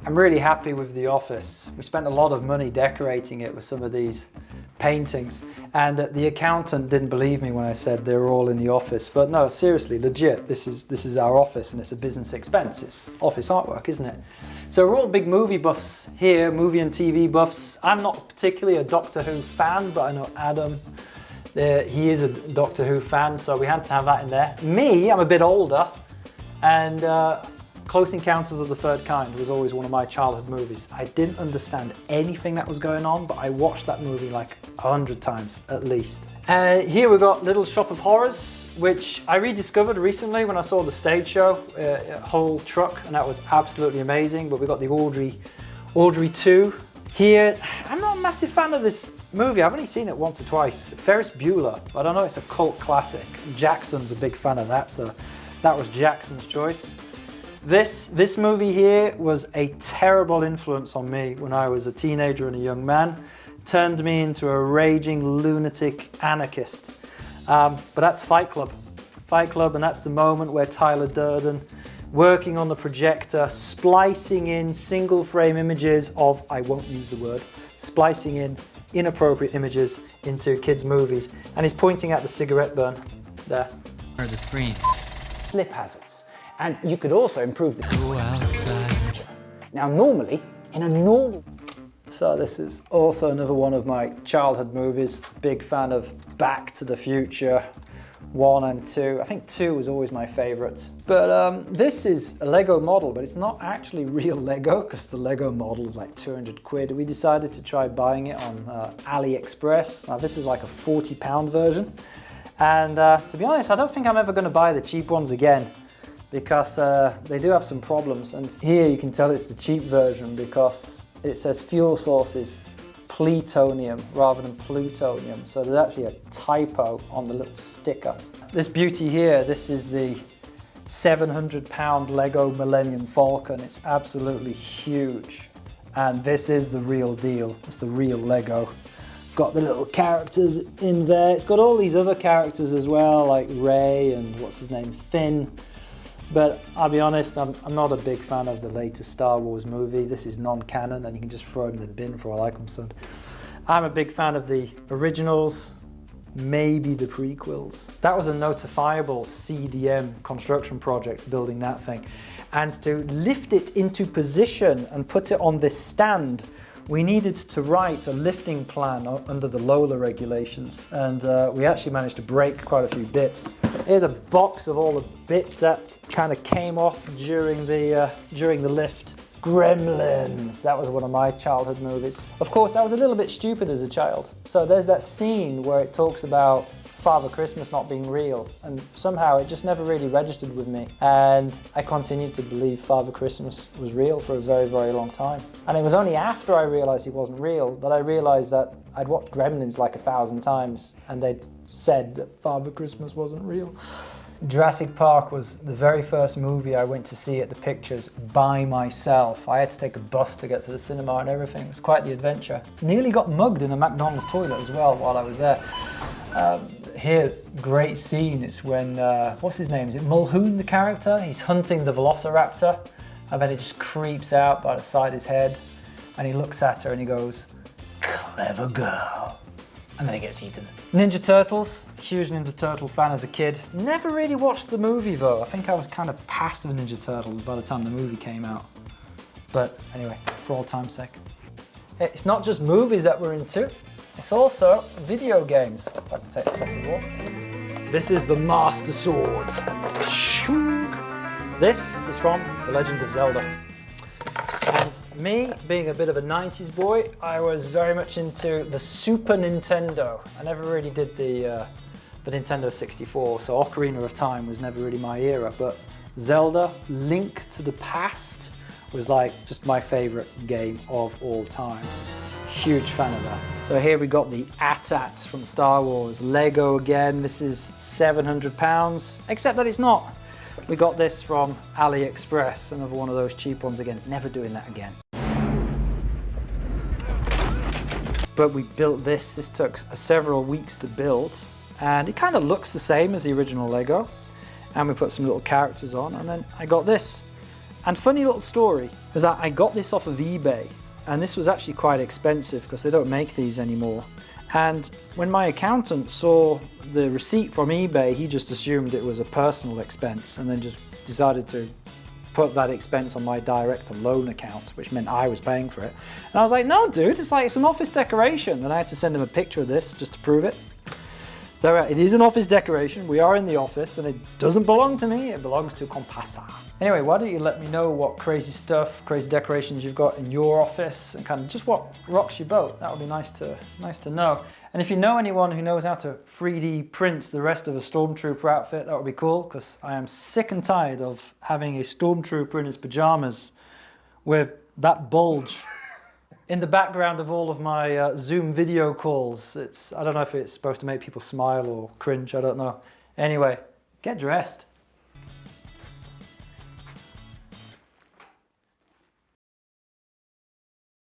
I'm really happy with the office. We spent a lot of money decorating it with some of these paintings, and the accountant didn't believe me when I said they were all in the office, but no, seriously, legit, this is our office, and it's a business expense. It's office artwork, isn't it? So we're all big movie buffs here, movie and TV buffs. I'm not particularly a Doctor Who fan, but I know Adam, he is a Doctor Who fan, so we had to have that in there. Me, I'm a bit older, and Close Encounters of the Third Kind was always one of my childhood movies. I didn't understand anything that was going on, but I watched that movie like 100 times at least. Here we've got Little Shop of Horrors, which I rediscovered recently when I saw the stage show, whole truck, and that was absolutely amazing. But we've got the Audrey 2. Here, I'm not a massive fan of this movie. I've only seen it once or twice. Ferris Bueller, but I know it's a cult classic. Jackson's a big fan of that, so that was Jackson's choice. This movie here was a terrible influence on me when I was a teenager and a young man. Turned me into a raging lunatic anarchist. But that's Fight Club. Fight Club, and that's the moment where Tyler Durden, working on the projector, splicing in single frame images of, I won't use the word, splicing in inappropriate images into kids' movies. And he's pointing at the cigarette burn there. Or the screen. Slip hazards. And you could also improve the... Go outside. Now normally, in a normal... So this is also another one of my childhood movies. Big fan of Back to the Future 1 and 2. I think 2 was always my favorite. But this is a Lego model, but it's not actually real Lego because the Lego model is like 200 quid. We decided to try buying it on AliExpress. Now this is like a £40 version. And to be honest, I don't think I'm ever going to buy the cheap ones again, because they do have some problems. And here you can tell it's the cheap version because it says fuel source is plutonium rather than plutonium. So there's actually a typo on the little sticker. This beauty here, this is the 700-pound Lego Millennium Falcon. It's absolutely huge. And this is the real deal. It's the real Lego. Got the little characters in there. It's got all these other characters as well, like Ray and what's his name, Finn. But I'll be honest, I'm not a big fan of the latest Star Wars movie. This is non-canon and you can just throw it in the bin for all I'm concerned. I'm a big fan of the originals, maybe the prequels. That was a notifiable CDM construction project, building that thing. And to lift it into position and put it on this stand, we needed to write a lifting plan under the Lola regulations, and we actually managed to break quite a few bits. Here's a box of all the bits that kind of came off during the lift. Gremlins, that was one of my childhood movies. Of course, I was a little bit stupid as a child. So there's that scene where it talks about Father Christmas not being real, and somehow it just never really registered with me, and I continued to believe Father Christmas was real for a very, very long time. And it was only after I realized he wasn't real that I realized that I'd watched Gremlins like 1,000 times and they'd said that Father Christmas wasn't real. Jurassic Park was the very first movie I went to see at the Pictures by myself. I had to take a bus to get to the cinema and everything. It was quite the adventure. Nearly got mugged in a McDonald's toilet as well while I was there. Here, great scene, it's when, what's his name? Is it Mulhoon, the character? He's hunting the Velociraptor, and then it just creeps out by the side of his head, and he looks at her and he goes, "Clever girl." And then he gets eaten. Ninja Turtles, huge Ninja Turtle fan as a kid. Never really watched the movie though. I think I was kind of past the Ninja Turtles by the time the movie came out. But anyway, for all time's sake. It's not just movies that we're into. It's also video games. If I can take this off the wall. This is the Master Sword. This is from The Legend of Zelda. And me, being a bit of a 90s boy, I was very much into the Super Nintendo. I never really did the Nintendo 64, so Ocarina of Time was never really my era, but Zelda, Link to the Past, was like just my favorite game of all time. Huge fan of that. So here we got the AT-AT from Star Wars. Lego again, this is £700, except that it's not. We got this from AliExpress, another one of those cheap ones again. Never doing that again. But we built this. This took several weeks to build, and it kind of looks the same as the original Lego. And we put some little characters on, and then I got this. And funny little story was that I got this off of eBay, and this was actually quite expensive because they don't make these anymore. And when my accountant saw the receipt from eBay, he just assumed it was a personal expense and then just decided to put that expense on my direct loan account, which meant I was paying for it. And I was like, no dude, it's an office decoration. And I had to send him a picture of this just to prove it. So it is an office decoration, we are in the office, and it doesn't belong to me, it belongs to Compassa. Anyway, why don't you let me know what crazy stuff, crazy decorations you've got in your office, and kind of just what rocks your boat. That would be nice to know. And if you know anyone who knows how to 3D print the rest of a Stormtrooper outfit, that would be cool, because I am sick and tired of having a Stormtrooper in his pajamas with that bulge in the background of all of my Zoom video calls. I don't know if it's supposed to make people smile or cringe, I don't know. Anyway, get dressed.